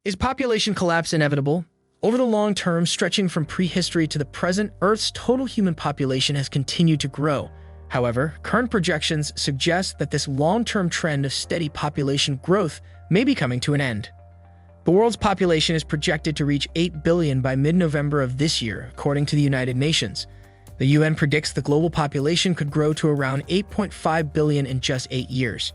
Is population collapse inevitable? Over the long term, stretching from prehistory to the present, Earth's total human population has continued to grow. However, current projections suggest that this long-term trend of steady population growth may be coming to an end. The world's population is projected to reach 8 billion by mid-November of this year, according to the United Nations. The UN predicts the global population could grow to around 8.5 billion in just 8 years.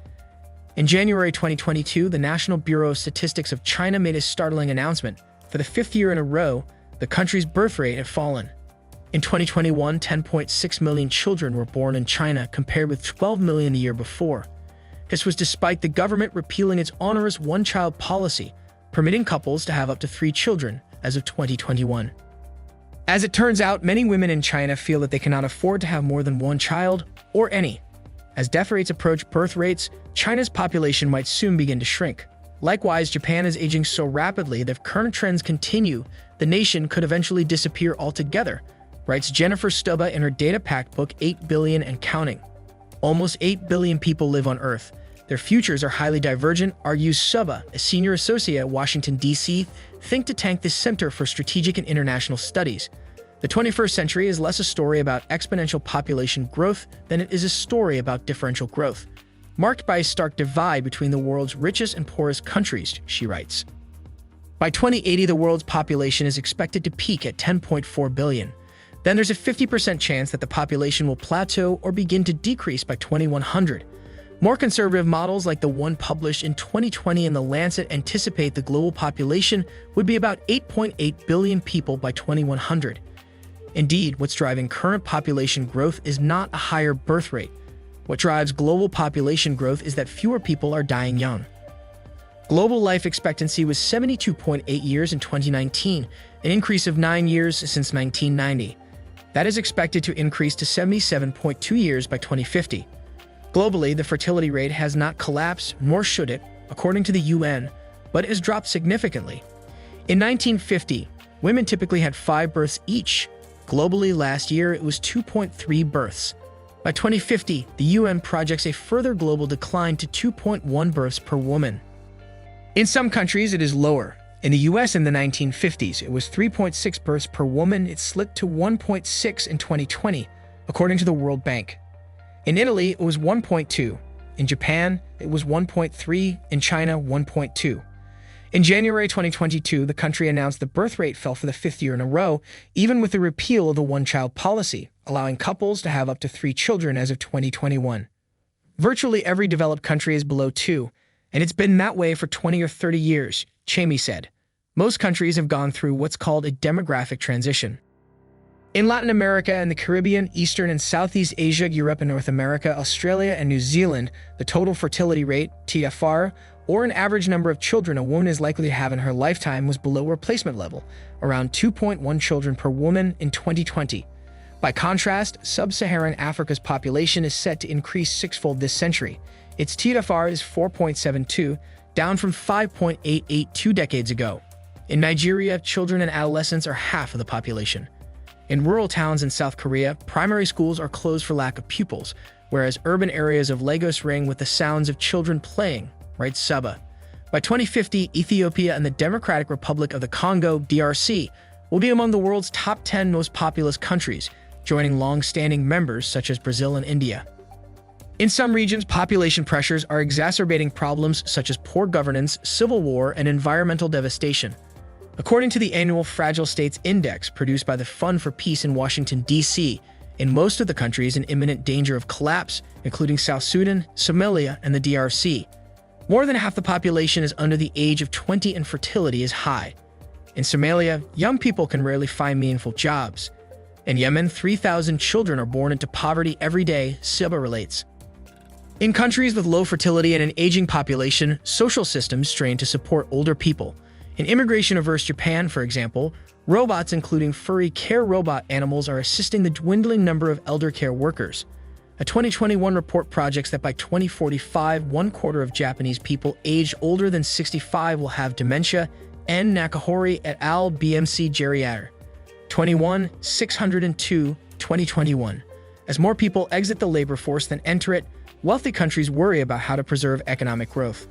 In January 2022, the National Bureau of Statistics of China made a startling announcement. For the 5th year in a row, the country's birth rate had fallen. In 2021, 10.6 million children were born in China, compared with 12 million the year before. This was despite the government repealing its onerous one-child policy, permitting couples to have up to 3 children as of 2021. As it turns out, many women in China feel that they cannot afford to have more than one child, or any. As death rates approach birth rates, China's population might soon begin to shrink. Likewise, Japan is aging so rapidly that if current trends continue, the nation could eventually disappear altogether, writes Jennifer Stubba in her data-packed book 8 Billion and Counting. Almost 8 billion people live on Earth. Their futures are highly divergent, argues Stubba, a senior associate at Washington, D.C. think tank, the Center for Strategic and International Studies. The 21st century is less a story about exponential population growth than it is a story about differential growth, marked by a stark divide between the world's richest and poorest countries, she writes. By 2080, the world's population is expected to peak at 10.4 billion. Then there's a 50% chance that the population will plateau or begin to decrease by 2100. More conservative models like the one published in 2020 in The Lancet anticipate the global population would be about 8.8 billion people by 2100. Indeed, what's driving current population growth is not a higher birth rate. What drives global population growth is that fewer people are dying young. Global life expectancy was 72.8 years in 2019, an increase of 9 years since 1990. That is expected to increase to 77.2 years by 2050. Globally, the fertility rate has not collapsed, nor should it, according to the UN, but has dropped significantly. In 1950, women typically had 5 births each. Globally, last year, it was 2.3 births. By 2050, the UN projects a further global decline to 2.1 births per woman. In some countries, it is lower. In the US in the 1950s, it was 3.6 births per woman. It slipped to 1.6 in 2020, according to the World Bank. In Italy, it was 1.2. In Japan, it was 1.3. In China, 1.2. In January 2022, the country announced the birth rate fell for the 5th year in a row, even with the repeal of the one-child policy, allowing couples to have up to 3 children as of 2021. Virtually every developed country is below 2, and it's been that way for 20 or 30 years, Chamey said. Most countries have gone through what's called a demographic transition. In Latin America and the Caribbean, Eastern and Southeast Asia, Europe and North America, Australia and New Zealand, the total fertility rate, TFR, or an average number of children a woman is likely to have in her lifetime was below replacement level, around 2.1 children per woman in 2020. By contrast, sub-Saharan Africa's population is set to increase 6-fold this century. Its TFR is 4.72, down from 5.88 2 decades ago. In Nigeria, children and adolescents are half of the population. In rural towns in South Korea, primary schools are closed for lack of pupils, whereas urban areas of Lagos ring with the sounds of children playing, writes Saba. By 2050, Ethiopia and the Democratic Republic of the Congo, DRC, will be among the world's top 10 most populous countries, joining long-standing members such as Brazil and India. In some regions, population pressures are exacerbating problems such as poor governance, civil war, and environmental devastation. According to the annual Fragile States Index produced by the Fund for Peace in Washington, D.C., in most of the countries in imminent danger of collapse, including South Sudan, Somalia, and the DRC. More than half the population is under the age of 20 and fertility is high. In Somalia, young people can rarely find meaningful jobs. In Yemen, 3,000 children are born into poverty every day, Siba relates. In countries with low fertility and an aging population, social systems strain to support older people. In immigration-averse Japan, for example, robots including furry care robot animals are assisting the dwindling number of elder care workers. A 2021 report projects that by 2045, 1/4 of Japanese people aged older than 65 will have dementia, N. Nakahori et al. BMC Geriater. 602, 2021. As more people exit the labor force than enter it, wealthy countries worry about how to preserve economic growth.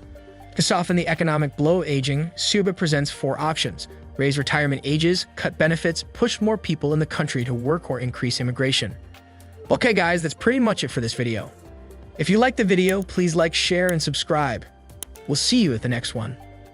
To soften the economic blow of aging, Cuba presents 4 options: raise retirement ages, cut benefits, push more people in the country to work, or increase immigration. Okay guys, that's pretty much it for this video. If you liked the video, please like, share, and subscribe. We'll see you at the next one.